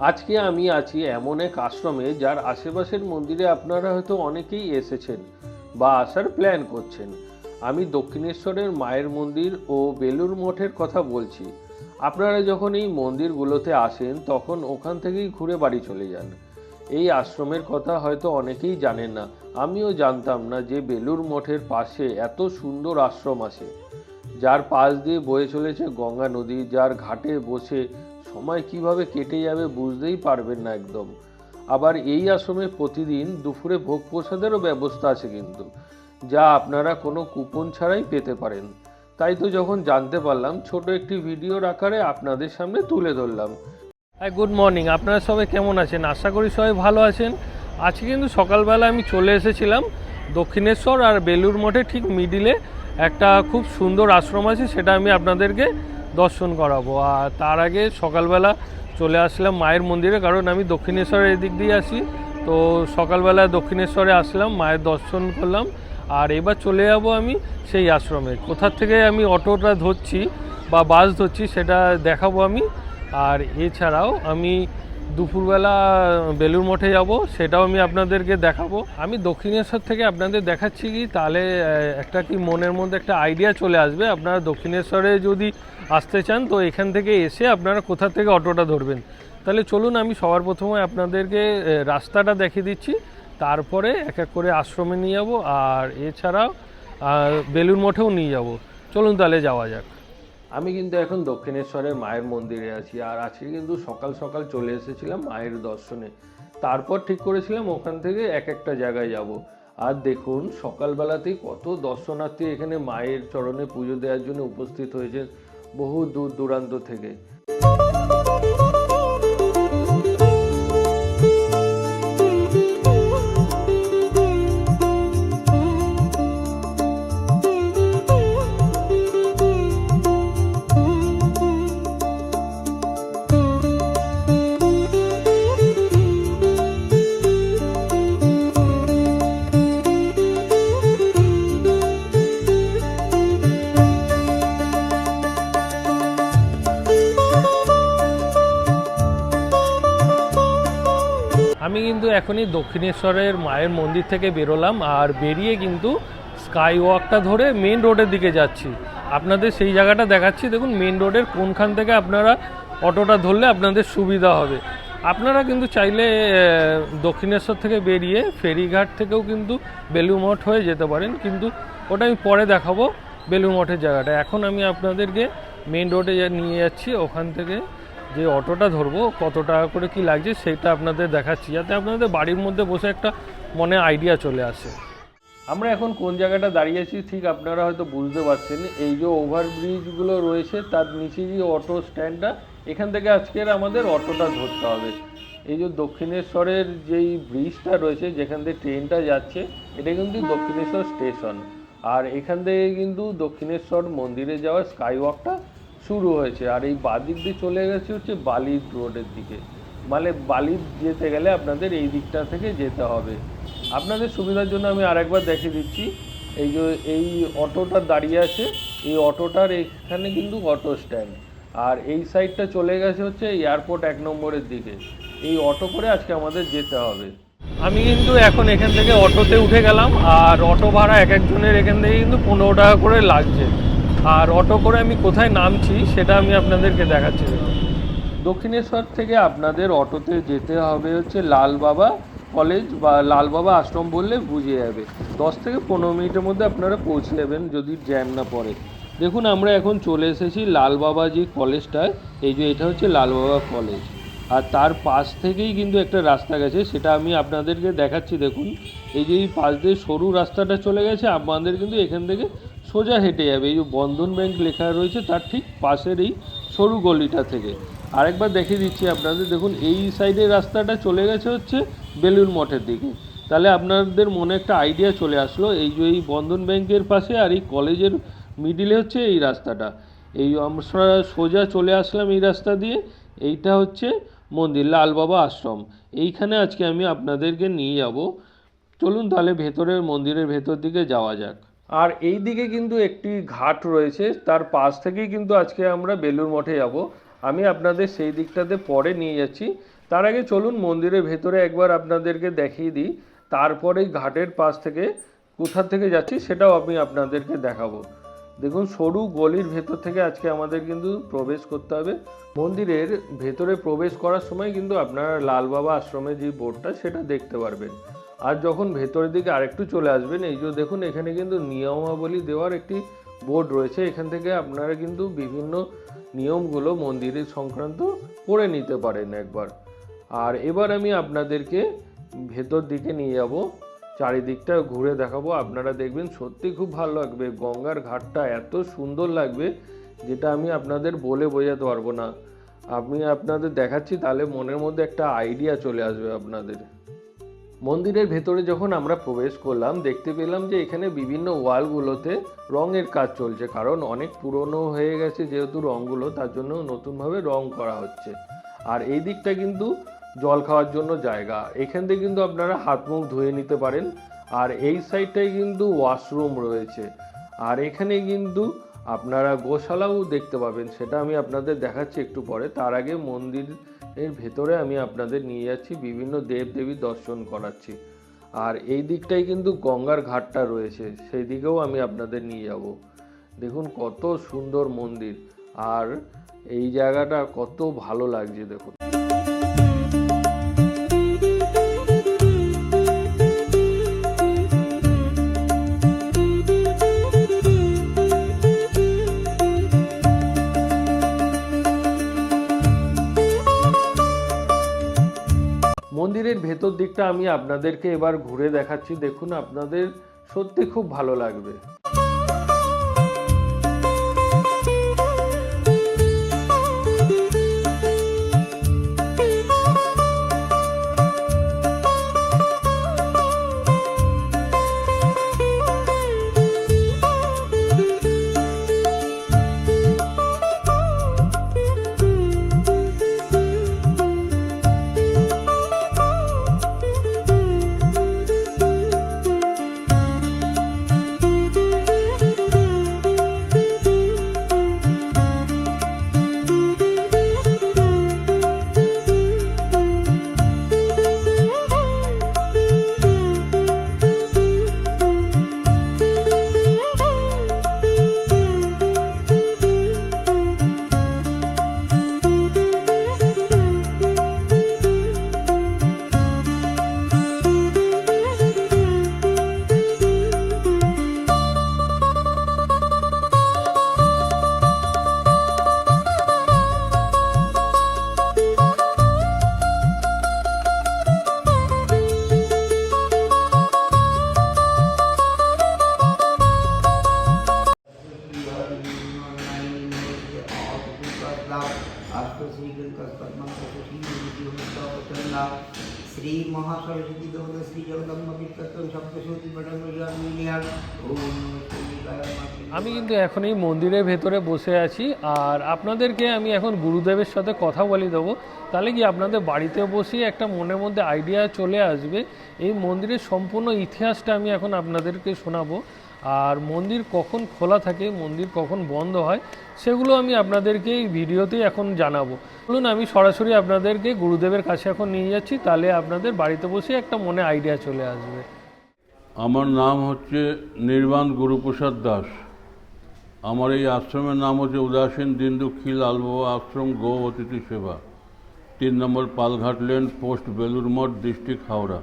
আজকে আমি আছি এমন এক আশ্রমে যার আশেপাশের মন্দিরে আপনারা হয়তো অনেকেই এসেছেন বা আসার প্ল্যান করছেন। আমি দক্ষিণেশ্বরের মায়ের মন্দির ও বেলুড় মঠের কথা বলছি। আপনারা যখন এই মন্দিরগুলোতে আসেন তখন ওখান থেকেই ঘুরে বাড়ি চলে যান। এই আশ্রমের কথা হয়তো অনেকেই জানেন না, আমিও জানতাম না যে বেলুড় মঠের পাশে এত সুন্দর আশ্রম আছে, যার পাশ দিয়ে বয়ে চলেছে গঙ্গা নদী, যার ঘাটে বসে সময় কিভাবে কেটে যাবে বুঝতেই পারবেন না একদম। আবার এই আশ্রমে প্রতিদিন দুপুরে ভোগ প্রসাদেরও ব্যবস্থা আছে কিন্তু, যা আপনারা কোনো কুপন ছাড়াই পেতে পারেন। তাই তো যখন জানতে পারলাম, ছোট একটি ভিডিওর আকারে আপনাদের সামনে তুলে ধরলাম। হ্যাঁ, গুড মর্নিং। আপনারা সবাই কেমন আছেন? আশা করি সবাই ভালো আছেন। আজকে কিন্তু সকালবেলা আমি চলে এসেছিলাম দক্ষিণেশ্বর আর বেলুড় মঠে ঠিক মিডিলে একটা খুব সুন্দর আশ্রম আছে, সেটা আমি আপনাদেরকে দর্শন করাবো। আর তার আগে সকালবেলা চলে আসলাম মায়ের মন্দিরে, কারণ আমি দক্ষিণেশ্বরের এদিক দিয়ে আসি। তো সকালবেলা দক্ষিণেশ্বরে আসলাম, মায়ের দর্শন করলাম। আর এবার চলে যাব আমি সেই আশ্রমে। কোথা থেকে আমি অটোটা ধরছি বা বাস ধরছি সেটা দেখাবো আমি। আর এছাড়াও আমি দুপুরবেলা বেলুড় মঠে যাব, সেটাও আমি আপনাদেরকে দেখাবো। আমি দক্ষিণেশ্বর থেকে আপনাদের দেখাচ্ছি কি, তাহলে একটা কি মনের মধ্যে একটা আইডিয়া চলে আসবে। আপনারা দক্ষিণেশ্বরে যদি আসতে চান তো এখান থেকে এসে আপনারা কোথা থেকে অটোটা ধরবেন। তাহলে চলুন, আমি সবার প্রথমে আপনাদেরকে রাস্তাটা দেখিয়ে দিচ্ছি, তারপরে এক এক করে আশ্রমে নিয়ে যাব আর এছাড়াও বেলুড় মঠেও নিয়ে যাব। চলুন তাহলে যাওয়া যাক। আমি কিন্তু এখন দক্ষিণেশ্বরের মায়ের মন্দিরে আছি, আর আজকে কিন্তু সকাল সকাল চলে এসেছিলাম মায়ের দর্শনে। তারপর ঠিক করেছিলাম ওখান থেকে এক একটা জায়গায় যাব। আর দেখুন, সকালবেলাতেই কত দর্শনার্থী এখানে মায়ের চরণে পুজো দেওয়ার জন্য উপস্থিত হয়েছে বহু দূর দূরান্ত থেকে। আমি কিন্তু এখনই দক্ষিণেশ্বরের মায়ের মন্দির থেকে বেরোলাম, আর বেরিয়ে কিন্তু স্কাই ওয়াকটা ধরে মেন রোডের দিকে যাচ্ছি। আপনাদের সেই জায়গাটা দেখাচ্ছি। দেখুন, মেন রোডের কোনখান থেকে আপনারা অটোটা ধরলে আপনাদের সুবিধা হবে। আপনারা কিন্তু চাইলে দক্ষিণেশ্বর থেকে বেরিয়ে ফেরিঘাট থেকেও কিন্তু বেলুড় মঠ হয়ে যেতে পারেন, কিন্তু ওটা আমি পরে দেখাবো বেলুড় মঠের জায়গাটা। এখন আমি আপনাদেরকে মেন রোডে নিয়ে যাচ্ছি। ওখান থেকে যে অটোটা ধরবো কত টাকা করে কি লাগছে সেটা আপনাদের দেখাচ্ছি, যাতে আপনাদের বাড়ির মধ্যে বসে একটা মনে আইডিয়া চলে আসে। আমরা এখন কোন জায়গাটা দাঁড়িয়ে আছি ঠিক আপনারা হয়তো বুঝতে পারছেন। এই যে ওভারব্রিজগুলো রয়েছে তার নিচে যে অটো স্ট্যান্ডটা, এখান থেকে আজকের আমাদের অটোটা ধরতে হবে। এই যে দক্ষিণেশ্বরের যেই ব্রিজটা রয়েছে যেখান থেকে ট্রেনটা যাচ্ছে, এটা কিন্তু দক্ষিণেশ্বর স্টেশন। আর এখান থেকে কিন্তু দক্ষিণেশ্বর মন্দিরে যাওয়ার স্কাই ওয়াকটা শুরু হয়েছে। আর এই বাদিক দিয়ে চলে গেছে হচ্ছে বালি রোডের দিকে, মানে বালি যেতে গেলে আপনাদের এই দিকটা থেকে যেতে হবে। আপনাদের সুবিধার জন্য আমি আরেকবার দেখিয়ে দিচ্ছি। এই যে এই অটোটা দাঁড়িয়ে আছে, এই অটোটার এখানে কিন্তু অটো স্ট্যান্ড। আর এই সাইডটা চলে গেছে হচ্ছে এয়ারপোর্ট 1 নম্বরের দিকে। এই অটো করে আজকে আমাদের যেতে হবে। আমি কিন্তু এখন এখান থেকে অটোতে উঠে গেলাম, আর অটো ভাড়া এক একজনের এখান থেকে কিন্তু 15 টাকা করে লাগছে। আর অটো করে আমি কোথায় নামছি সেটা আমি আপনাদেরকে দেখাচ্ছি। দক্ষিণেশ্বর থেকে আপনাদের অটোতে যেতে হবে হচ্ছে লাল বাবা কলেজ বা লাল বাবা আশ্রম বললে বুঝে যাবে। 10 থেকে 15 মিনিটের মধ্যে আপনারা পৌঁছে যাবেন যদি জ্যাম না পড়ে। দেখুন, আমরা এখন চলে এসেছি লাল বাবা যে কলেজটায়। এই যে এটা হচ্ছে লাল বাবা কলেজ, আর তার পাশ থেকেই কিন্তু একটা রাস্তা গেছে, সেটা আমি আপনাদেরকে দেখাচ্ছি। দেখুন, এই যে এই পাশ দিয়ে সরু রাস্তাটা চলে গেছে, আপনাদের কিন্তু এখান থেকে সোজা হেঁটে যাবে এই যে বন্ধন ব্যাংক লেখা রয়েছে তার ঠিক পাশের এই সরু গলিটা থেকে। আরেকবার দেখিয়ে দিচ্ছি আপনাদের। দেখুন, এই সাইডের রাস্তাটা চলে গেছে হচ্ছে বেলুড় মঠের দিকে। তাহলে আপনাদের মনে একটা আইডিয়া চলে আসলো, এই যে এই বন্ধন ব্যাংকের পাশে আর এই কলেজের মিডিলে হচ্ছে এই রাস্তাটা। এই আমরা সোজা চলে আসলাম এই রাস্তা দিয়ে। এইটা হচ্ছে মন্দির লাল বাবা আশ্রম। এইখানে আজকে আমি আপনাদেরকে নিয়ে যাব। চলুন তাহলে ভেতরের মন্দিরের ভেতর দিকে যাওয়া যাক। আর এই দিকে কিন্তু একটি ঘাট রয়েছে, তার পাশ থেকেই কিন্তু আজকে আমরা বেলুড় মঠে যাব। আমি আপনাদের সেই দিকটাতে পরে নিয়ে যাচ্ছি। তার আগে চলুন মন্দিরের ভেতরে একবার আপনাদেরকে দেখিয়ে দিই, তারপরেই ঘাটের পাশ থেকে কোথা থেকে যাচ্ছি সেটাও আমি আপনাদেরকে দেখাবো। দেখুন সরু গলির ভেতর থেকে আজকে আমাদের কিন্তু প্রবেশ করতে হবে। মন্দিরের ভেতরে প্রবেশ করার সময় কিন্তু আপনারা লাল বাবা আশ্রমের যে বোর্ডটা সেটা দেখতে পারবেন। আর যখন ভেতরের দিকে আরেকটু চলে আসবেন, এই যে দেখুন এখানে কিন্তু নিয়মাবলী দেওয়ার একটি বোর্ড রয়েছে। এখান থেকে আপনারা কিন্তু বিভিন্ন নিয়মগুলো মন্দিরের সংক্রান্ত পড়ে নিতে পারেন একবার। আর এবার আমি আপনাদেরকে ভেতর দিকে নিয়ে যাব, চারিদিকটা ঘুরে দেখাবো। আপনারা দেখবেন সত্যি খুব ভালো লাগবে, গঙ্গার ঘাটটা এত সুন্দর লাগবে যেটা আমি আপনাদের বলে বোঝাতে পারবো না। আমি আপনাদের দেখাচ্ছি, তাহলে মনের মধ্যে একটা আইডিয়া চলে আসবে আপনাদের। মন্দিরের ভেতরে যখন আমরা প্রবেশ করলাম, দেখতে পেলাম যে এখানে বিভিন্ন ওয়ালগুলোতে রঙের কাজ চলছে, কারণ অনেক পুরনো হয়ে গেছে যেহেতু রঙগুলো, তার জন্য নতুনভাবে রং করা হচ্ছে। আর এই দিকটা কিন্তু জল খাওয়ার জন্য জায়গা, এখান থেকে কিন্তু আপনারা হাত মুখ ধুয়ে নিতে পারেন। আর এই সাইডটায় কিন্তু ওয়াশরুম রয়েছে, আর এখানে কিন্তু আপনারা গোশালাও দেখতে পাবেন, সেটা আমি আপনাদের দেখাচ্ছি একটু পরে। তার আগে মন্দিরের ভেতরে আমি আপনাদের নিয়ে যাচ্ছি, বিভিন্ন দেবদেবী দর্শন করাচ্ছি। আর এই দিকটাই কিন্তু গঙ্গার ঘাটটা রয়েছে, সেই দিকেও আমি আপনাদের নিয়ে যাব। দেখুন কত সুন্দর মন্দির, আর এই জায়গাটা কত ভালো লাগছে দেখুন। মন্দিরের ভেতর দিকটা আমি আপনাদেরকে এবার ঘুরে দেখাচ্ছি, দেখুন আপনাদের সত্যি খুব ভালো লাগবে। श्री महासरस्वती देवता श्री जगदम्बा विक्रम सप्तशती बड़मिलियार ओम আমি কিন্তু এখন এই মন্দিরের ভেতরে বসে আছি, আর আপনাদেরকে আমি এখন গুরুদেবের সাথে কথা বলে দেবো, তাহলে কি আপনাদের বাড়িতে বসেই একটা মনের মধ্যে আইডিয়া চলে আসবে। এই মন্দিরের সম্পূর্ণ ইতিহাসটা আমি এখন আপনাদেরকে শোনাবো, আর মন্দির কখন খোলা থাকে, মন্দির কখন বন্ধ হয়, সেগুলো আমি আপনাদেরকে এই ভিডিওতেই এখন জানাবো। বলুন আমি সরাসরি আপনাদেরকে গুরুদেবের কাছে এখন নিয়ে যাচ্ছি, তাহলে আপনাদের বাড়িতে বসে একটা মনে আইডিয়া চলে আসবে। আমার নাম হচ্ছে নির্বাণ গুরুপ্রসাদ দাস। আমার এই আশ্রমের নাম হচ্ছে উদাসীন দীনদুঃখী লালবাবা আশ্রম গো অতিথি সেবা, 3 নম্বর পালঘাট লেন, পোস্ট বেলুর মঠ, ডিস্ট্রিক্ট হাওড়া।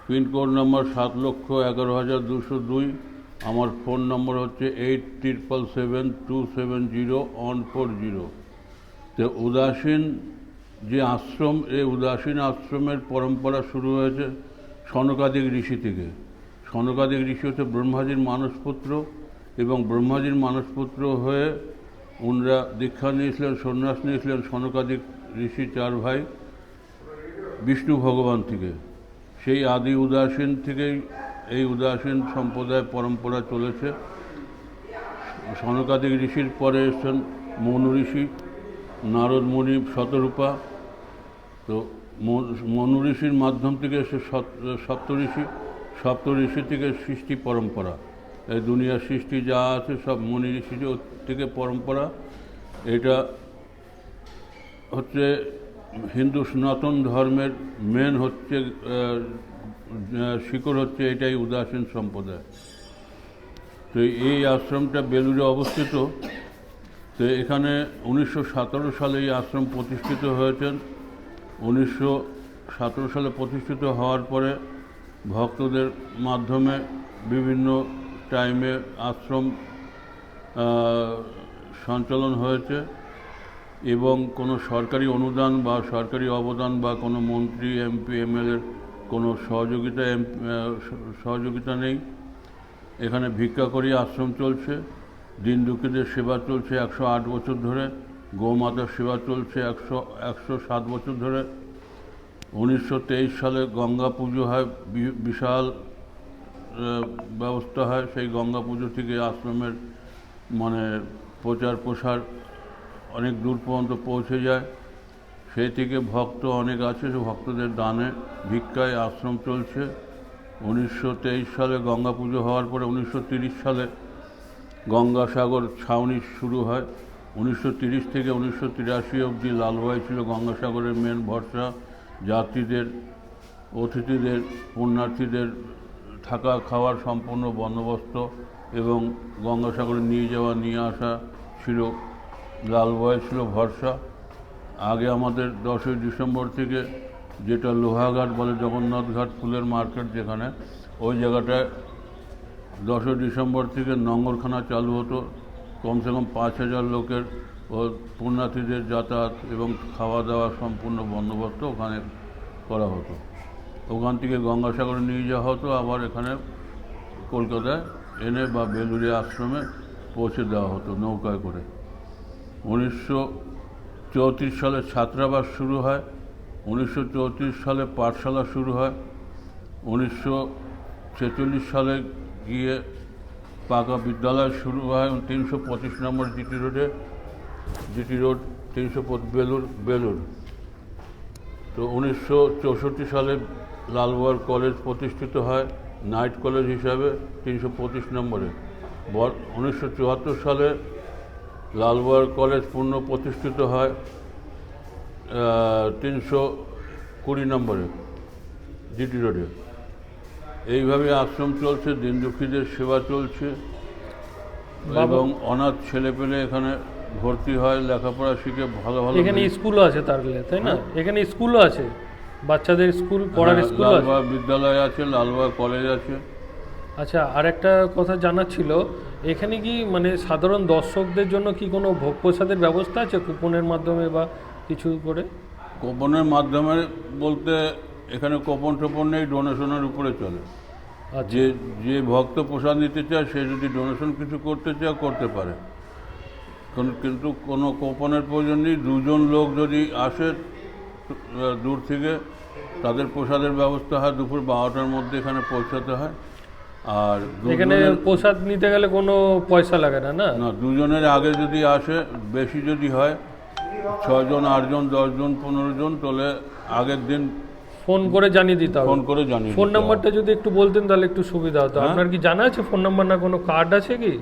পিনকোড নম্বর 7,11,202। আমার ফোন নম্বর হচ্ছে 8777270140। তো উদাসীন যে আশ্রম, এই উদাসীন আশ্রমের পরম্পরা শুরু হয়েছে সনকাদিক ঋষি থেকে। সনকাদিক ঋষি হচ্ছে ব্রহ্মাজির মানসপুত্র, এবং ব্রহ্মাজির মানসপুত্র হয়ে উনরা দীক্ষা নিয়েছিলেন, সন্ন্যাস নিয়েছিলেন সনকাদিক ঋষি 4 ভাই বিষ্ণু ভগবান থেকে। সেই আদি উদাসীন থেকেই এই উদাসীন সম্প্রদায় পরম্পরা চলেছে। সনকাদিক ঋষির পরে এসেছেন মনু ঋষি, নারদ মুনি, শতরূপা। তো মনু ঋষির মাধ্যম থেকে এসে সপ্তঋষি, সপ্তঋষি থেকে সৃষ্টি পরম্পরা। এই দুনিয়ার সৃষ্টি যা আছে সব মুনি ঋষি থেকে পরম্পরা। এটা হচ্ছে হিন্দু সনাতন ধর্মের মেন হচ্ছে শিকড় হচ্ছে এটাই উদাসীন সম্প্রদায়। তো এই আশ্রমটা বেলুড়ে অবস্থিত। তো এখানে 1917 সালে এই আশ্রম প্রতিষ্ঠিত হয়েছেন। 1917 সালে প্রতিষ্ঠিত হওয়ার পরে ভক্তদের মাধ্যমে বিভিন্ন টাইমে আশ্রম সঞ্চালন হয়েছে এবং কোনো সরকারি অনুদান বা সরকারি অবদান বা কোনো মন্ত্রী এমপি এমএলএর কোনো সহযোগিতা নেই। এখানে ভিক্ষা করে আশ্রম চলছে, দিন দুঃখীদের সেবা চলছে 108 বছর ধরে, গৌমাতার সেবা চলছে 107 বছর ধরে। 1923 সালে গঙ্গা পুজো হয়, বিশাল ব্যবস্থা হয়। সেই গঙ্গা পুজো থেকে আশ্রমের মানে প্রচার প্রসার অনেক দূর পর্যন্ত পৌঁছে যায়। সেই থেকে ভক্ত অনেক আছে, ভক্তদের দানে ভিক্ষায় আশ্রম চলছে। 1923 সালে গঙ্গা পুজো হওয়ার পরে 1930 সালে গঙ্গাসাগর ছাউনি শুরু হয়। 1930 থেকে 1983 অবধি লালবাই ছিল গঙ্গাসাগরের মেন ভরসা। যাত্রীদের, অতিথিদের, পুণ্যার্থীদের থাকা খাওয়ার সম্পূর্ণ বন্দোবস্ত এবং গঙ্গাসাগরে নিয়ে যাওয়া নিয়ে আসা ছিল, লালবাই ছিল ভরসা। আগে আমাদের 10ই ডিসেম্বর থেকে যেটা লোহাঘাট বলে, জগন্নাথ ঘাট ফুলের মার্কেট যেখানে, ওই জায়গাটায় 10ই ডিসেম্বর থেকে নোংরখানা চালু হতো। কমসে কম 5000 লোকের ও পুণ্যার্থীদের যাতায়াত এবং খাওয়া দাওয়া সম্পূর্ণ বন্দোবস্ত ওখানে করা হতো। ওখান থেকে গঙ্গাসাগরে নিয়ে যাওয়া হতো, আবার এখানে কলকাতায় এনে বা বেলুড়ে আশ্রমে পৌঁছে দেওয়া হতো নৌকায় করে। 1934 সালে ছাত্রাবাস শুরু হয়। 1934 সালে পাঠশালা শুরু হয়। 1946 সালে গিয়ে পাকা বিদ্যালয় শুরু হয় 325 নম্বর জিটি রোড 325 বেলুড়। তো 1964 সালে লালবাগ কলেজ প্রতিষ্ঠিত হয় নাইট কলেজ হিসাবে 325 নম্বরে। 1974 সালে লালবাগ কলেজ পূর্ণ প্রতিষ্ঠিত হয় 320 নম্বরে জিটি রোডে। এইভাবে আশ্রম চলছে, দিন দুঃখীদের সেবা চলছে এবং অনাথ ছেলেপেলে এখানে ভর্তি হয়, লেখাপড়া শিখে ভালো ভালো। এখানে স্কুলও আছে তাহলে, তাই না? এখানে স্কুলও আছে, বাচ্চাদের স্কুল পড়ার স্কুল আছে, লালবাগ বিদ্যালয় আছে, লালবাগ কলেজ আছে। আচ্ছা, আর একটা কথা জানার ছিল, এখানে কি মানে সাধারণ দর্শকদের জন্য কি কোনো ভোগ প্রসাদের ব্যবস্থা আছে কুপনের মাধ্যমে বা কিছু করে? কুপনের মাধ্যমে বলতে এখানে কুপন টোপন নেই, ডোনেশনের উপরে চলে। আচ্ছা, যে ভক্ত প্রসাদ নিতে চায় সে যদি ডোনেশন কিছু করতে চায় করতে পারে, কিন্তু কোনো কুপনের প্রয়োজন নেই। 2 জন লোক যদি আসে দূর থেকে, তাদের প্রসাদের ব্যবস্থা হয়, দুপুর 12টার মধ্যে এখানে পৌঁছাতে হয়। আর এখানে প্রসাদ নিতে গেলে কোনো পয়সা লাগে না? না, 2 জনের আগে যদি আসে, বেশি যদি হয় 6 জন 8 জন 10 জন 15 জন, তাহলে আগের দিন ফোন করে জানিয়ে দিতে হবে। ফোন করে জানিয়ে ফোন নাম্বারটা যদি একটু বলতেন তাহলে একটু সুবিধা হতো। আপনার কি জানা আছে ফোন নাম্বার, না কোনো কার্ড আছে কি?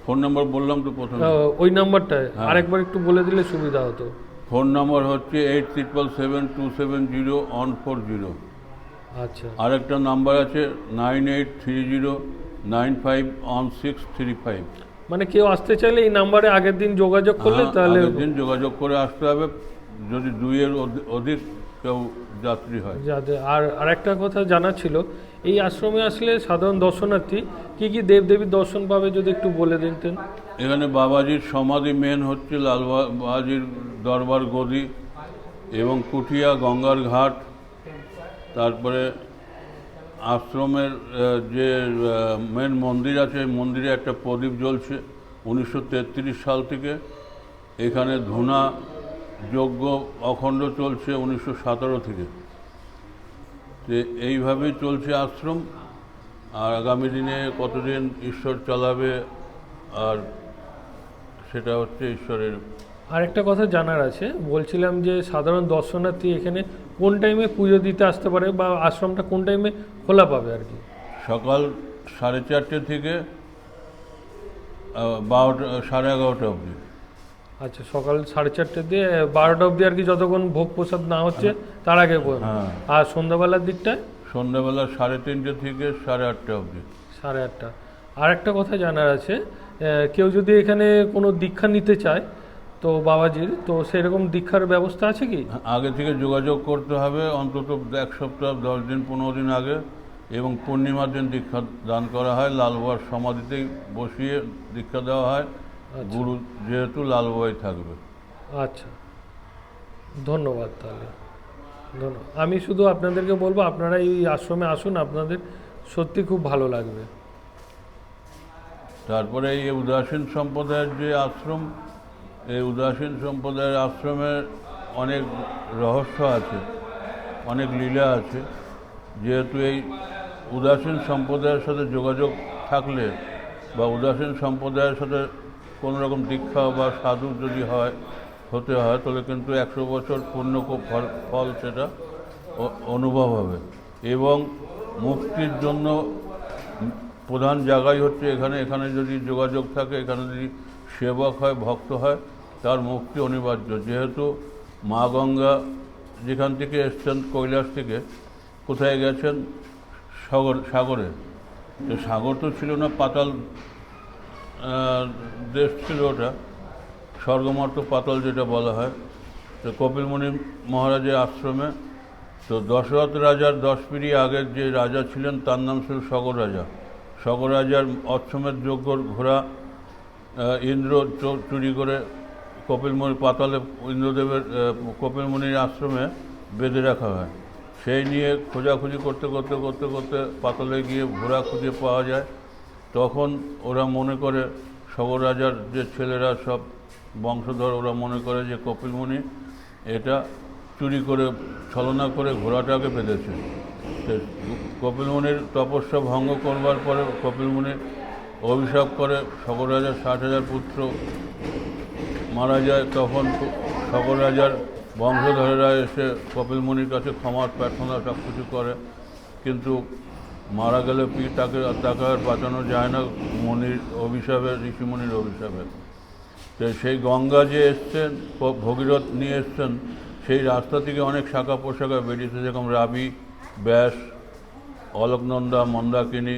ফোন নাম্বার বললাম তো প্রথমে, ওই নাম্বারটা আরেকবার একটু বলে দিলে সুবিধা হতো। ফোন নাম্বার হচ্ছে 8777270140। আচ্ছা, আরেকটা নাম্বার আছে 9830951635। মানে কেউ আসতে চাইলে এই নাম্বারে আগের দিন যোগাযোগ করলে তাহলে আগের দিন যোগাযোগ করে আসতে হবে, যদি 2 এর অধিক কেউ যাত্রী হয়। যাতে আর আরেকটা কথা জানা ছিল, এই আশ্রমে আসলে সাধারণ দর্শনার্থী কি কি দেবদেবীর দর্শন পাবে যদি একটু বলে দিতেন। এখানে বাবাজির সমাধি মেন হচ্ছে, লালবাবাজির দরবার গদি এবং কুঠিয়া গঙ্গার ঘাট। তারপরে আশ্রমের যে মেন মন্দির আছে, মন্দিরে একটা প্রদীপ জ্বলছে 1933 সাল থেকে। এখানে ধুনা যজ্ঞ অখণ্ড চলছে 1917 থেকে। তো এইভাবেই চলছে আশ্রম। আর আগামী দিনে কতদিন ঈশ্বর চালাবে, আর সেটা হচ্ছে ঈশ্বরের। আরেকটা কথা জানার আছে, বলছিলাম যে সাধারণ দর্শনার্থী এখানে কোন টাইমে পুজো দিতে আসতে পারে বা আশ্রমটা কোন টাইমে খোলা পাবে আর কি? সকাল 4:30 থেকে 12টা 11:30 অবধি। আচ্ছা, সকাল 4:30 দিয়ে 12টা অবধি আর কি, যতক্ষণ ভোগ প্রসাদ না হচ্ছে তার আগে পর্যন্ত। হ্যাঁ। আর সন্ধ্যাবেলার দিকটায় সন্ধ্যাবেলা 3:30 থেকে 8:30 অবধি। 8:30। আর একটা কথা জানার আছে, কেউ যদি এখানে কোনো দীক্ষা নিতে চায় তো বাবাজির, তো সেরকম দীক্ষার ব্যবস্থা আছে কি? আগে থেকে যোগাযোগ করতে হবে, অন্তত 1 সপ্তাহ 10 দিন 15 দিন আগে, এবং পূর্ণিমার দিন দীক্ষা দান করা হয়। লালবাবার সমাধিতেই বসিয়ে দীক্ষা দেওয়া হয়। গুরু যেহেতু লালবাবাই থাকবে। আচ্ছা, ধন্যবাদ। তাহলে ধন্যবাদ। আমি শুধু আপনাদেরকে বলবো আপনারা এই আশ্রমে আসুন, আপনাদের সত্যি খুব ভালো লাগবে। তারপরে এই উদাসীন সম্প্রদায়ের যে আশ্রম, এই উদাসীন সম্প্রদায়ের আশ্রমের অনেক রহস্য আছে, অনেক লীলা আছে। যেহেতু এই উদাসীন সম্প্রদায়ের সাথে যোগাযোগ থাকলে বা উদাসীন সম্প্রদায়ের সাথে কোনো রকম দীক্ষা বা সাধু যদি হতে হয়, তাহলে কিন্তু 100 বছর পূর্ণ ফল সেটা অনুভব হবে। এবং মুক্তির জন্য প্রধান জায়গাই হচ্ছে এখানে যদি যোগাযোগ থাকে, এখানে যদি সেবক হয়, ভক্ত হয়, তার মুক্তি অনিবার্য। যেহেতু মা গঙ্গা যেখান থেকে এসছেন কৈলাস থেকে, কোথায় গেছেন? সাগরে। তো সাগর তো ছিল না, পাতাল দেশ ছিল ওটা, স্বর্গমর্ত পাতাল যেটা বলা হয়। তো কপিলমুনি মহারাজের আশ্রমে, তো দশরথ রাজার 10 পিঁড়ি আগের যে রাজা ছিলেন তার নাম ছিল সগর রাজা। সগর রাজার অশ্বমেধ যজ্ঞর ঘোড়া ইন্দ্র চুরি করে কপিলমুনি পাতালে ইন্দ্রদেবের কপিলমুনির আশ্রমে বেঁধে রাখা হয়। সেই নিয়ে খোঁজাখুঁজি করতে করতে করতে করতে পাতালে গিয়ে ঘোড়া খুঁজে পাওয়া যায়। তখন ওরা মনে করে, সগর রাজার যে ছেলেরা সব বংশধর, ওরা মনে করে যে কপিলমুনি এটা চুরি করে, ছলনা করে ঘোড়াটাকে বেঁধেছে। কপিলমুনির তপস্যা ভঙ্গ করবার পরে কপিলমুনি অভিশাপ করে সগর রাজার 60,000 পুত্র মারা যায়। তখন সগর রাজার বংশধরেরা এসে কপিলমুনির কাছে ক্ষমা প্রার্থনা সব কিছু করে, কিন্তু মারা গেলে তাকে আর বাঁচানো যায় না মুনির অভিশাপে, ঋষিমুনির অভিশাপে। তো সেই গঙ্গা যে এসছেন, ভগীরথ নিয়ে এসছেন, সেই রাস্তা থেকে অনেক শাখা পোশাখা বেরিয়েছে, যেরকম রাবি, ব্যাস, অলকনন্দা, মন্দাকিনী,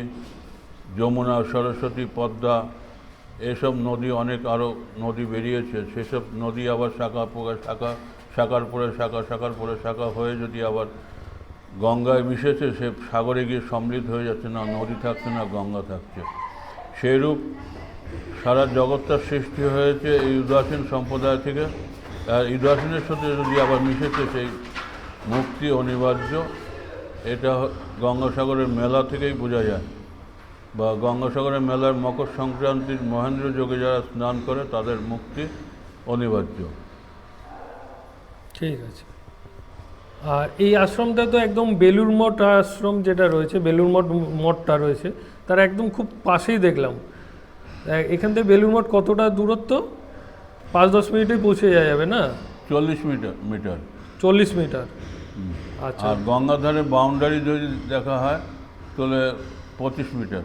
যমুনা, সরস্বতী, পদ্মা, এসব নদী, অনেক আরও নদী বেরিয়েছে। সেসব নদী আবার শাখার পরে শাখা হয়ে যদি আবার গঙ্গায় মিশেছে, সে সাগরে গিয়ে সম্মিলিত হয়ে যাচ্ছে, না নদী থাকছে না গঙ্গা থাকছে। সেইরূপ সারা জগৎটা সৃষ্টি হয়েছে এই উদাসীন সম্প্রদায় থেকে। আর উদাসীনের সাথে যদি আবার মিশেছে, সেই মুক্তি অনিবার্য। এটা গঙ্গাসাগরের মেলা থেকেই বোঝা যায়, বা গঙ্গাসাগরের মেলার মকর সংক্রান্তির মহেন্দ্র যোগে যারা স্নান করে তাদের মুক্তি অনিবার্য। ঠিক আছে। আর এই আশ্রমটা তো একদম বেলুড় মঠ আশ্রম যেটা রয়েছে, বেলুড় মঠটা রয়েছে, তার একদম খুব পাশেই দেখলাম। এখান থেকে বেলুড় মঠ কতটা দূরত্ব? 5-10 মিনিটেই পৌঁছে যাবে না? 40 মিটার। 40 মিটার। আচ্ছা। আর গঙ্গাধারের বাউন্ডারি যদি দেখা হয় তাহলে 25 মিটার।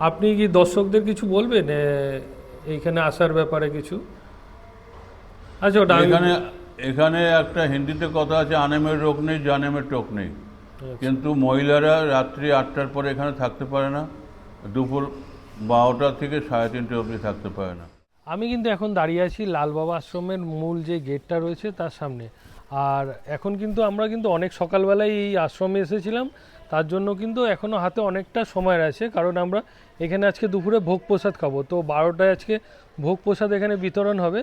আপনি কি দর্শকদের কিছু বলবেন এইখানে আসার ব্যাপারে কিছু? আচ্ছা, ওটা এখানে একটা হিন্দিতে কথা আছে, আনে মে রোক নেই, জানে মে টোক নেই। কিন্তু মহিলারা রাত্রি 8টার পরে এখানে থাকতে পারে না, দুপুর 12টা থেকে 3:30 অবধি থাকতে পারে না। আমি কিন্তু এখন দাঁড়িয়ে আছি লালবাবা আশ্রমের মূল যে গেটটা রয়েছে তার সামনে। আর এখন কিন্তু আমরা কিন্তু অনেক সকালবেলায় এই আশ্রমে এসেছিলাম, তার জন্য কিন্তু এখনও হাতে অনেকটা সময় আছে, কারণ আমরা এখানে আজকে দুপুরে ভোগ প্রসাদ খাবো। তো 12টায় আজকে ভোগ প্রসাদ এখানে বিতরণ হবে।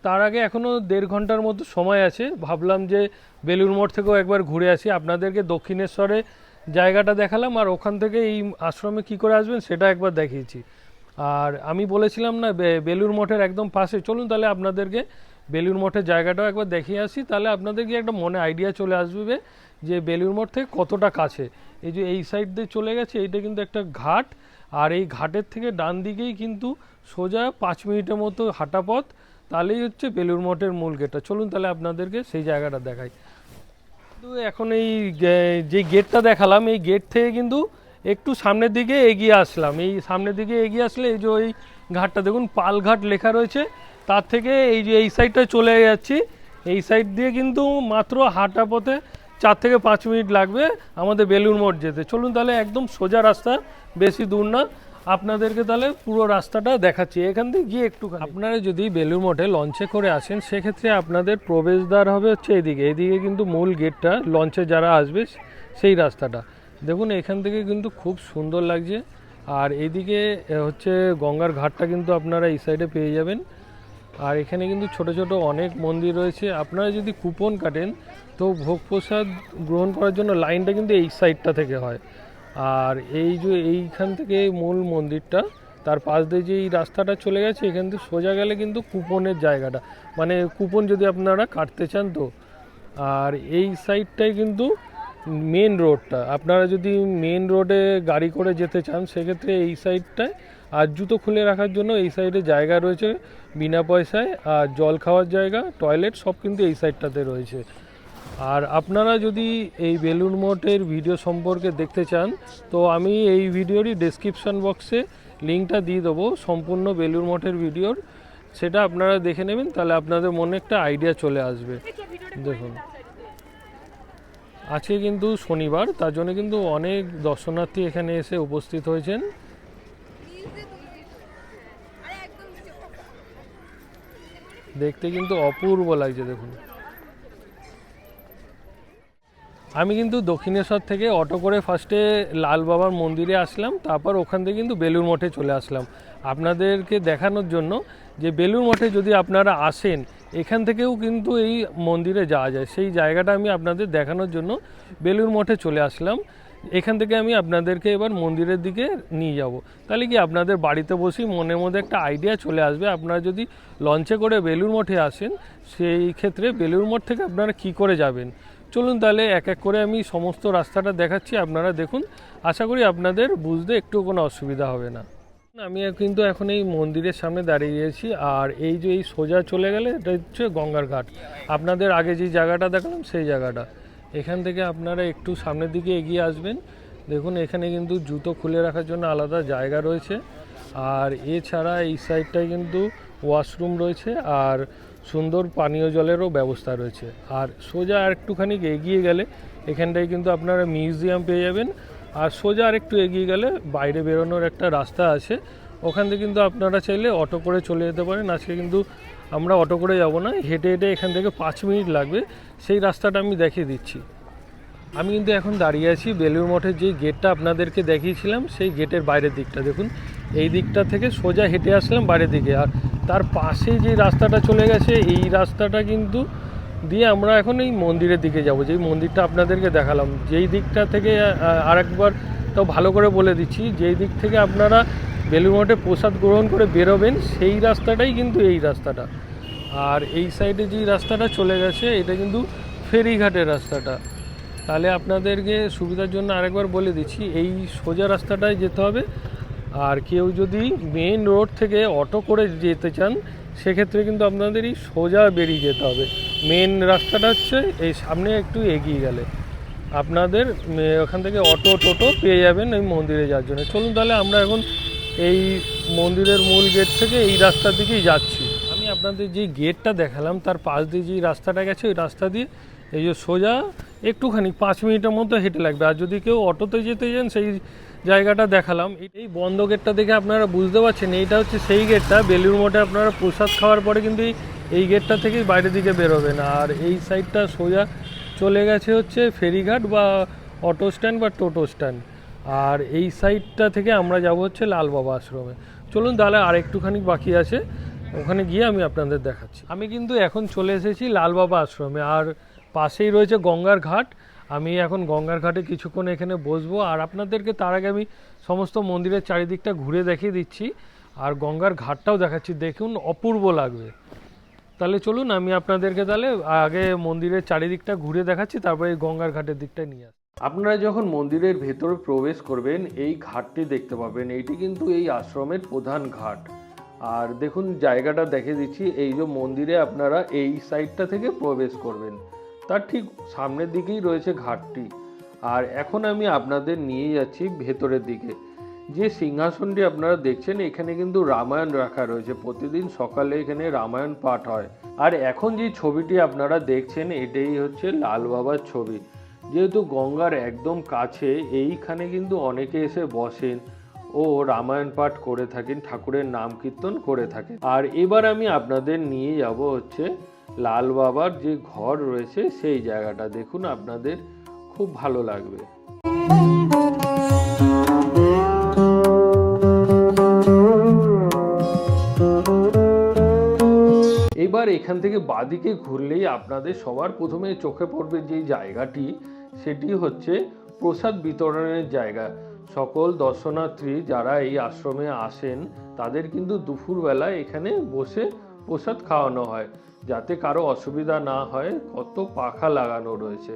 তার আগে এখনও 1.5 ঘন্টার মতো সময় আছে। ভাবলাম যে বেলুড় মঠ থেকেও একবার ঘুরে আসি, আপনাদেরকে দক্ষিণেশ্বরে জায়গাটা দেখালাম, আর ওখান থেকে এই আশ্রমে কি করে আসবেন সেটা একবার দেখিয়েছি। আর আমি বলেছিলাম না বেলুড় মঠের একদম পাশে, চলুন তাহলে আপনাদেরকে বেলুড় মঠের জায়গাটাও একবার দেখিয়ে আসি, তাহলে আপনাদেরকে একটা মনে আইডিয়া চলে আসবে যে বেলুড় মঠ থেকে কতটা কাছে। এই যে এই সাইড দিয়ে চলে গেছে, এইটা কিন্তু একটা ঘাট, আর এই ঘাটের থেকে ডান দিকেই কিন্তু সোজা 5 মিনিটের মতো হাঁটা পথ, তাহলেই হচ্ছে বেলুড় মঠের মূল গেটটা। চলুন তাহলে আপনাদেরকে সেই জায়গাটা দেখাই। কিন্তু এখন এই যে গেটটা দেখালাম, এই গেট থেকে কিন্তু একটু সামনের দিকে এগিয়ে আসলাম। এই সামনের দিকে এগিয়ে আসলে এই যে ওই ঘাটটা দেখুন, পালঘাট লেখা রয়েছে, তার থেকে এই যে এই সাইডটা চলে যাচ্ছি, এই সাইড দিয়ে কিন্তু মাত্র হাঁটা পথে 4 থেকে 5 মিনিট লাগবে আমাদের বেলুড় মঠ যেতে। চলুন তাহলে একদম সোজা রাস্তা, বেশি দূর না, আপনাদেরকে তাহলে পুরো রাস্তাটা দেখাচ্ছি। এখান থেকে গিয়ে একটু আপনারা যদি বেলুড় মঠে লঞ্চে করে আসেন, সেক্ষেত্রে আপনাদের প্রবেশদ্বার হবে হচ্ছে এইদিকে কিন্তু মূল গেটটা, লঞ্চে যারা আসবে সেই রাস্তাটা দেখুন। এখান থেকে কিন্তু খুব সুন্দর লাগছে। আর এইদিকে হচ্ছে গঙ্গার ঘাটটা কিন্তু আপনারা এই সাইডে পেয়ে যাবেন। আর এখানে কিন্তু ছোট ছোট অনেক মন্দির রয়েছে। আপনারা যদি কুপন কাটেন তো ভোগ প্রসাদ গ্রহণ করার জন্য লাইনটা কিন্তু এই সাইডটা থেকে হয়। আর এই যে এইখান থেকে মূল মন্দিরটা, তার পাশ দিয়ে যে এই রাস্তাটা চলে গেছে, এখান থেকে সোজা গেলে কিন্তু কুপনের জায়গাটা, মানে কুপন যদি আপনারা কাটতে চান তো। আর এই সাইডটাই কিন্তু মেন রোডটা, আপনারা যদি মেন রোডে গাড়ি করে যেতে চান সেক্ষেত্রে এই সাইডটায়, আর জুতো খুলে রাখার জন্য এই সাইডে জায়গা রয়েছে বিনা পয়সায়, আর জল খাওয়ার জায়গা, টয়লেট সব কিন্তু এই সাইডটাতে রয়েছে। আর আপনারা যদি এই বেলুড় মঠের ভিডিও সম্পর্কে দেখতে চান তো আমি এই ভিডিওরই ডেসক্রিপশন বক্সে লিঙ্কটা দিয়ে দেবো সম্পূর্ণ বেলুড় মঠের ভিডিওর, সেটা আপনারা দেখে নেবেন, তাহলে আপনাদের মনে একটা আইডিয়া চলে আসবে। দেখুন আজকে কিন্তু শনিবার, তার জন্য কিন্তু অনেক দর্শনার্থী এখানে এসে উপস্থিত হয়েছেন। দেখতে কিন্তু অপূর্ব লাগছে দেখুন। আমি কিন্তু দক্ষিণেশ্বর থেকে অটো করে ফার্স্টে লাল বাবার মন্দিরে আসলাম, তারপর ওখান থেকে কিন্তু বেলুড় মঠে চলে আসলাম আপনাদেরকে দেখানোর জন্য যে বেলুড় মঠে যদি আপনারা আসেন এখান থেকেও কিন্তু এই মন্দিরে যাওয়া যায়। সেই জায়গাটা আমি আপনাদের দেখানোর জন্য বেলুড় মঠে চলে আসলাম। এখান থেকে আমি আপনাদেরকে এবার মন্দিরের দিকে নিয়ে যাব। তাহলে কি আপনাদের বাড়িতে বসেই মনের মধ্যে একটা আইডিয়া চলে আসবে। আপনারা যদি লঞ্চে করে বেলুড় মঠে আসেন সেই ক্ষেত্রে বেলুড় মঠ থেকে আপনারা কি করে যাবেন। চলুন তাহলে এক এক করে আমি সমস্ত রাস্তাটা দেখাচ্ছি, আপনারা দেখুন। আশা করি আপনাদের বুঝতে একটু কোনো অসুবিধা হবে না। আমি কিন্তু এখন এই মন্দিরের সামনে দাঁড়িয়ে গেছি, আর এই যে এই সোজা চলে গেলে এটা হচ্ছে গঙ্গার ঘাট। আপনাদের আগে যে জায়গাটা দেখালাম সেই জায়গাটা, এখান থেকে আপনারা একটু সামনের দিকে এগিয়ে আসবেন। দেখুন এখানে কিন্তু জুতো খুলে রাখার জন্য আলাদা জায়গা রয়েছে, আর এছাড়া এই সাইডটায় কিন্তু ওয়াশরুম রয়েছে, আর সুন্দর পানীয় জলেরও ব্যবস্থা রয়েছে। আর সোজা আর একটুখানি এগিয়ে গেলে এখানটায় কিন্তু আপনারা মিউজিয়াম পেয়ে যাবেন। আর সোজা আর একটু এগিয়ে গেলে বাইরে বেরোনোর একটা রাস্তা আছে, ওখান থেকে কিন্তু আপনারা চাইলে অটো করে চলে যেতে পারেন। আজকে কিন্তু আমরা অটো করে যাব না, হেঁটে হেঁটে এখান থেকে 5 মিনিট লাগবে, সেই রাস্তাটা আমি দেখিয়ে দিচ্ছি। আমি কিন্তু এখন দাঁড়িয়ে আছি বেলুড় মঠের যে গেটটা আপনাদেরকে দেখিয়েছিলাম সেই গেটের বাইরের দিকটা। দেখুন এই দিকটা থেকে সোজা হেঁটে আসলাম বাইরের দিকে, আর তার পাশে যে রাস্তাটা চলে গেছে এই রাস্তাটা কিন্তু দিয়ে আমরা এখন এই মন্দিরের দিকে যাব, যেই মন্দিরটা আপনাদেরকে দেখালাম। যেই দিকটা থেকে আরেকবার তো ভালো করে বলে দিচ্ছি, যেই দিক থেকে আপনারা বেলুড় মঠে প্রসাদ গ্রহণ করে বেরোবেন সেই রাস্তাটাই কিন্তু এই রাস্তাটা। আর এই সাইডে যেই রাস্তাটা চলে গেছে এটা কিন্তু ফেরিঘাটের রাস্তাটা। তাহলে আপনাদেরকে সুবিধার জন্য আরেকবার বলে দিচ্ছি, এই সোজা রাস্তাটায় যেতে হবে। আর কেউ যদি মেন রোড থেকে অটো করে যেতে চান সেক্ষেত্রে কিন্তু আপনাদের এই সোজা বেরিয়ে যেতে হবে। মেন রাস্তাটা হচ্ছে এই সামনে একটু এগিয়ে গেলে আপনাদের ওখান থেকে অটো টোটো পেয়ে যাবেন এই মন্দিরে যাওয়ার জন্য। চলুন তাহলে আমরা এখন এই মন্দিরের মূল গেট থেকে এই রাস্তার দিকেই যাচ্ছি। আমি আপনাদের যে গেটটা দেখালাম তার পাশ দিয়ে যে রাস্তাটা গেছে ওই রাস্তা দিয়ে এই যে সোজা একটুখানি 5 মিনিটের মতো হেঁটে লাগবে। আর যদি কেউ অটোতে যেতে চান সেই জায়গাটা দেখালাম। এই বন্ধ গেটটা দেখে আপনারা বুঝতে পারছেন এইটা হচ্ছে সেই গেটটা। বেলুড় মঠে আপনারা প্রসাদ খাওয়ার পরে কিন্তু এই গেটটা থেকেই বাইরের দিকে বেরোবেন। আর এই সাইডটা সোজা চলে গেছে হচ্ছে ফেরিঘাট বা অটো স্ট্যান্ড বা টোটো স্ট্যান্ড। আর এই সাইডটা থেকে আমরা যাব হচ্ছে লাল বাবা আশ্রমে। চলুন তাহলে আর একটুখানি বাকি আছে, ওখানে গিয়ে আমি আপনাদের দেখাচ্ছি। আমি কিন্তু এখন চলে এসেছি লাল বাবা আশ্রমে, আর পাশেই রয়েছে গঙ্গার ঘাট। আমি এখন গঙ্গার ঘাটে কিছুক্ষণ এখানে বসবো, আর আপনাদেরকে তার আগে আমি সমস্ত মন্দিরের চারিদিকটা ঘুরে দেখিয়ে দিচ্ছি, আর গঙ্গার ঘাটটাও দেখাচ্ছি। দেখুন অপূর্ব লাগবে। তাহলে চলুন আমি আপনাদেরকে তাহলে আগে মন্দিরের চারিদিকটা ঘুরে দেখাচ্ছি, তারপরে এই গঙ্গার ঘাটের দিকটা নিয়ে আসি। আপনারা যখন মন্দিরের ভেতরে প্রবেশ করবেন এই ঘাটটি দেখতে পাবেন। এইটি কিন্তু এই আশ্রমের প্রধান ঘাট। আর দেখুন জায়গাটা দেখিয়ে দিচ্ছি, এই যে মন্দিরে আপনারা এই সাইডটা থেকে প্রবেশ করবেন, তার ঠিক সামনের দিকেই রয়েছে ঘাটটি। আর এখন আমি আপনাদের নিয়ে যাচ্ছি ভেতরের দিকে। যে সিংহাসনটি আপনারা দেখছেন এখানে কিন্তু রামায়ণ রাখা রয়েছে, প্রতিদিন সকালে এখানে রামায়ণ পাঠ হয়। আর এখন যে ছবিটি আপনারা দেখছেন এটাই হচ্ছে লাল বাবার ছবি। যেহেতু গঙ্গার একদম কাছে, এইখানে কিন্তু অনেকে এসে বসেন ও রামায়ণ পাঠ করে থাকেন, ঠাকুরের নাম কীর্তন করে থাকেন। আর এবার আমি আপনাদের নিয়ে যাব হচ্ছে লাল বাবার যে ঘর রয়েছে সেই জায়গাটা, দেখুন আপনাদের খুব ভালো লাগবে। এবার এখান থেকে বাদিকে ঘুরলেই আপনাদের সবার প্রথমে চোখে পড়বে যে জায়গাটি, সেটি হচ্ছে প্রসাদ বিতরণের জায়গা। সকল দর্শনার্থী যারা এই আশ্রমে আসেন তাদের কিন্তু দুপুরবেলা এখানে বসে প্রসাদ খাওয়ানো হয়, যাতে কারো অসুবিধা না হয়। কত পাখা লাগানো রয়েছে।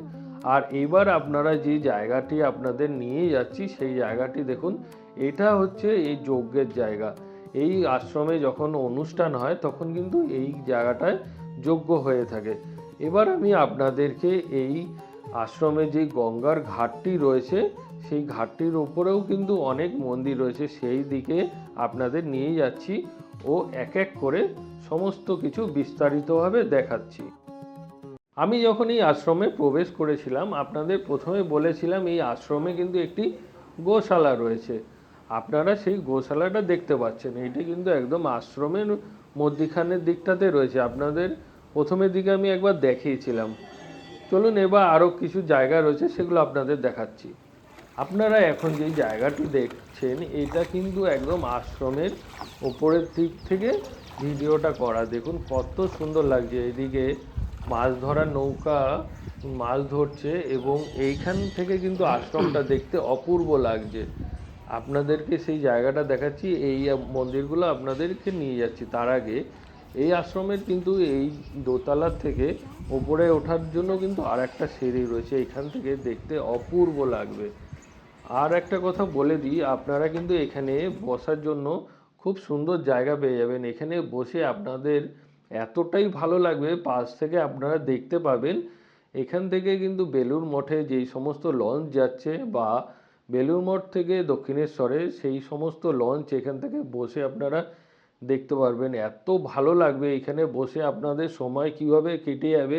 আর এবার আপনারা যে জায়গাটি আপনাদের নিয়ে যাচ্ছি সেই জায়গাটি দেখুন, এটা হচ্ছে এই যজ্ঞের জায়গা। এই আশ্রমে যখন অনুষ্ঠান হয় তখন কিন্তু এই জায়গাটায় যজ্ঞ হয়ে থাকে। এবার আমি আপনাদেরকে এই আশ্রমে যে গঙ্গার ঘাটটি রয়েছে সেই ঘাটটির উপরেও কিন্তু অনেক মন্দির রয়েছে, সেই দিকে আপনাদের নিয়ে যাচ্ছি ও এক এক করে সমস্ত কিছু বিস্তারিতভাবে দেখাচ্ছি। আমি যখন এই আশ্রমে প্রবেশ করেছিলাম আপনাদের প্রথমে বলেছিলাম এই আশ্রমে কিন্তু একটি গোশালা রয়েছে। আপনারা সেই গোশালাটা দেখতে পাচ্ছেন, এইটি কিন্তু একদম আশ্রমের মধ্যিখানের দিকটাতে রয়েছে। আপনাদের প্রথমের দিকে আমি একবার দেখিয়েছিলাম। চলুন এবার আরও কিছু জায়গা রয়েছে সেগুলো আপনাদের দেখাচ্ছি। আপনারা এখন যে জায়গাটি দেখছেন এটা কিন্তু একদম আশ্রমের ওপরের দিক থেকে ভিডিওটা করা। দেখুন কত সুন্দর লাগছে, এদিকে মাছ ধরার নৌকা মাছ ধরছে এবং এইখান থেকে কিন্তু আশ্রমটা দেখতে অপূর্ব লাগছে। আপনাদেরকে সেই জায়গাটা দেখাচ্ছি, এই মন্দিরগুলো আপনাদেরকে নিয়ে যাচ্ছি। তার আগে এই আশ্রমের কিন্তু এই দোতলার থেকে ওপরে ওঠার জন্য কিন্তু আর একটা সিঁড়ি রয়েছে, এখান থেকে দেখতে অপূর্ব লাগবে। আর একটা কথা বলে দিই, আপনারা কিন্তু এখানে বসার জন্য খুব সুন্দর জায়গা পেয়ে যাবেন। এখানে বসে আপনাদের এতটাই ভালো লাগবে, পাশ থেকে আপনারা দেখতে পাবেন এখান থেকে কিন্তু বেলুড় মঠে যেই সমস্ত লঞ্চ যাচ্ছে বা বেলুড় মঠ থেকে দক্ষিণেশ্বরে সেই সমস্ত লঞ্চ এখান থেকে বসে আপনারা দেখতে পারবেন। এত ভালো লাগবে এখানে বসে, আপনাদের সময় কিভাবে কেটে যাবে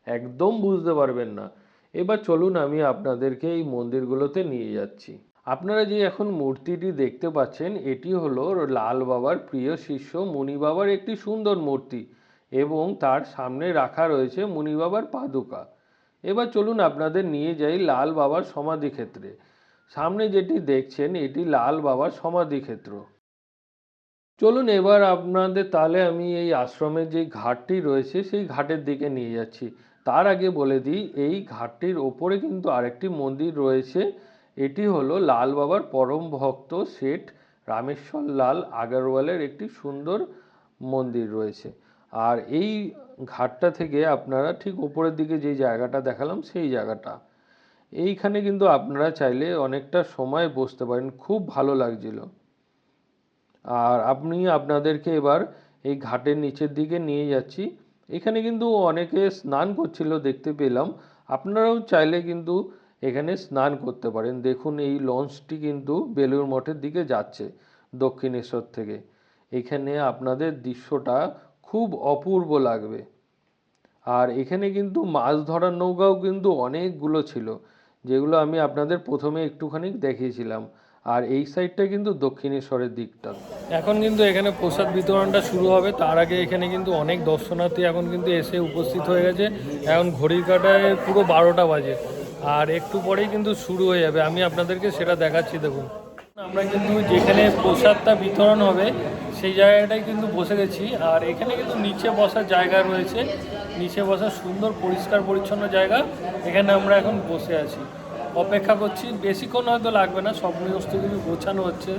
একদম বুঝতে পারবেন না। এবার চলুন আমি আপনাদেরকে এই মন্দিরগুলোতে নিয়ে যাচ্ছি। আপনারা যে এখন মূর্তিটি দেখতে পাচ্ছেন এটি হলো লাল বাবার প্রিয় শিষ্য মুনি বাবার একটি সুন্দর মূর্তি এবং তার সামনে রাখা রয়েছে মুনি বাবার পাদুকা। এবার চলুন আপনাদের নিয়ে যাই লাল বাবার সমাধিক্ষেত্রে। সামনে যেটি দেখছেন এটি লাল বাবার সমাধিক্ষেত্র। চলুন এবার আপনাদের তাহলে আমি এই আশ্রমের যে ঘাটটি রয়েছে সেই ঘাটের দিকে নিয়ে যাচ্ছি। তার আগে বলে দিই এই ঘাটটির ওপরে কিন্তু আরেকটি মন্দির রয়েছে, এটি হলো লাল বাবার পরম ভক্ত শেঠ রামেশ্বর লাল আগরওয়ালের একটি সুন্দর মন্দির রয়েছে। আর এই ঘাটটা থেকে আপনারা ঠিক ওপরের দিকে যে জায়গাটা দেখালাম সেই জায়গাটা, এইখানে কিন্তু আপনারা চাইলে অনেকটা সময় বসতে পারেন, খুব ভালো লাগছিল। আর আপনাদেরকে এবার এই ঘাটের নিচের দিকে নিয়ে যাচ্ছি। এখানে কিন্তু অনেকে স্নান করছিল দেখতে পেলাম, আপনারাও চাইলে কিন্তু এখানে স্নান করতে পারেন। দেখুন এই লঞ্চটি কিন্তু বেলুড় মঠের দিকে যাচ্ছে দক্ষিণেশ্বর থেকে। এখানে আপনাদের দৃশ্যটা খুব অপূর্ব লাগবে। আর এখানে কিন্তু মাছ ধরার নৌকাও কিন্তু অনেকগুলো ছিল, যেগুলো আমি আপনাদের প্রথমে একটুখানি দেখিয়েছিলাম। আর এই সাইডটা কিন্তু দক্ষিণেশ্বরের দিকটা। এখন কিন্তু এখানে প্রসাদ বিতরণটা শুরু হবে, তার আগে এখানে কিন্তু অনেক দর্শনার্থী এখন কিন্তু এসে উপস্থিত হয়ে গেছে। এখন ঘড়ির কাঁটায় পুরো 12টা বাজে আর একটু পরেই কিন্তু শুরু হয়ে যাবে। আমি আপনাদেরকে সেটা দেখাচ্ছি। দেখুন আমরা কিন্তু যেখানে প্রসাদটা বিতরণ হবে সেই জায়গাটায় কিন্তু বসে গেছি। আর এখানে কিন্তু নিচে বসার জায়গা রয়েছে, নিচে বসার সুন্দর পরিষ্কার পরিচ্ছন্ন জায়গা, এখানে আমরা এখন বসে আছি, অপেক্ষা করছি। বেশিক্ষণ হয়তো লাগবে না, সমস্ত কিছু গোছানো হচ্ছে,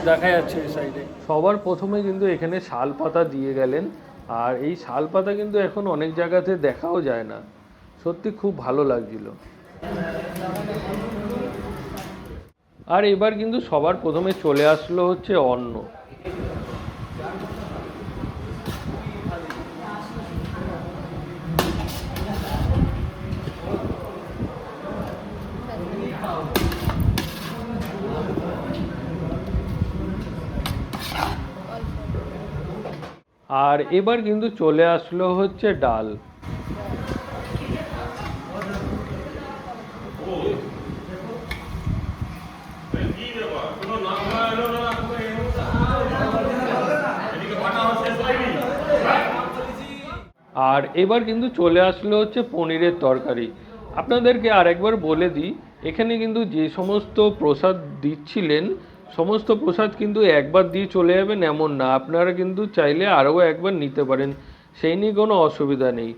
দেখা যাচ্ছে এই সাইডে। সবার প্রথমে কিন্তু এখানে শাল পাতা দিয়ে গেলেন, আর এই শাল পাতা কিন্তু এখন অনেক জায়গাতে দেখাও যায় না, সত্যি খুব ভালো লাগছিল। আর এবার কিন্তু সবার প্রথমে চলে আসলো হচ্ছে অন্ন। আর এবার কিন্তু চলে আসলো হচ্ছে ডাল। আর এবার কিন্তু চলে আসলো হচ্ছে পনিরের তরকারি। আপনাদেরকে আরেকবার বলে দিই, এখানে কিন্তু যে সমস্ত প্রসাদ দিচ্ছিলেন সমস্ত প্রসাদ কিন্তু একবার দিয়ে চলে যাবেন এমন না, আপনারা কিন্তু চাইলে আরও একবার নিতে পারেন, সেই নিয়ে কোনো অসুবিধা নেই।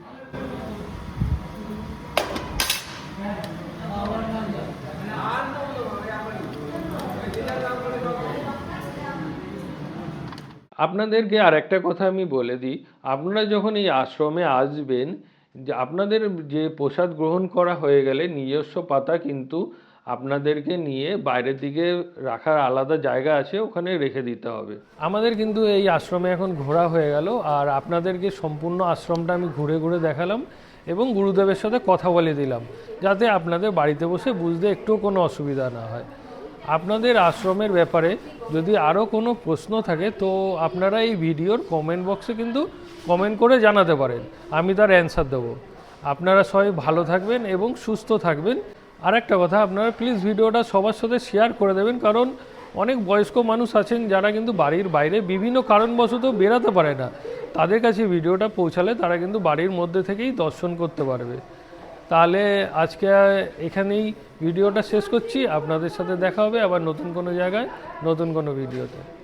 আপনাদেরকে আর একটা কথা আমি বলে দিই, আপনারা যখন এই আশ্রমে আসবেন, যে আপনাদের যে প্রসাদ গ্রহণ করা হয়ে গেলে নিজস্ব পাতা কিন্তু আপনাদেরকে নিয়ে বাইরের দিকে রাখার আলাদা জায়গা আছে, ওখানে রেখে দিতে হবে। আমাদের কিন্তু এই আশ্রমে এখন ঘোরা হয়ে গেল, আর আপনাদেরকে সম্পূর্ণ আশ্রমটা আমি ঘুরে ঘুরে দেখালাম এবং গুরুদেবের সাথে কথা বলে দিলাম, যাতে আপনাদের বাড়িতে বসে বুঝতে একটুও কোনো অসুবিধা না হয়। আপনাদের আশ্রমের ব্যাপারে যদি আরও কোনো প্রশ্ন থাকে তো আপনারা এই ভিডিওর কমেন্ট বক্সে কিন্তু কমেন্ট করে জানাতে পারেন, আমি তার অ্যান্সার দেবো। আপনারা সবাই ভালো থাকবেন এবং সুস্থ থাকবেন। আর একটা কথা, আপনারা প্লিজ ভিডিওটা সবার সাথে শেয়ার করে দেবেন, কারণ অনেক বয়স্ক মানুষ আছেন যারা কিন্তু বাড়ির বাইরে বিভিন্ন কারণবশত বেরাতে পারে না, তাদের কাছে ভিডিওটা পৌঁছালে তারা কিন্তু বাড়ির মধ্যে থেকেই দর্শন করতে পারবে। তাহলে আজকে এখানেই ভিডিওটা শেষ করছি। আপনাদের সাথে দেখা হবে আবার নতুন কোনো জায়গায় নতুন কোনো ভিডিওতে।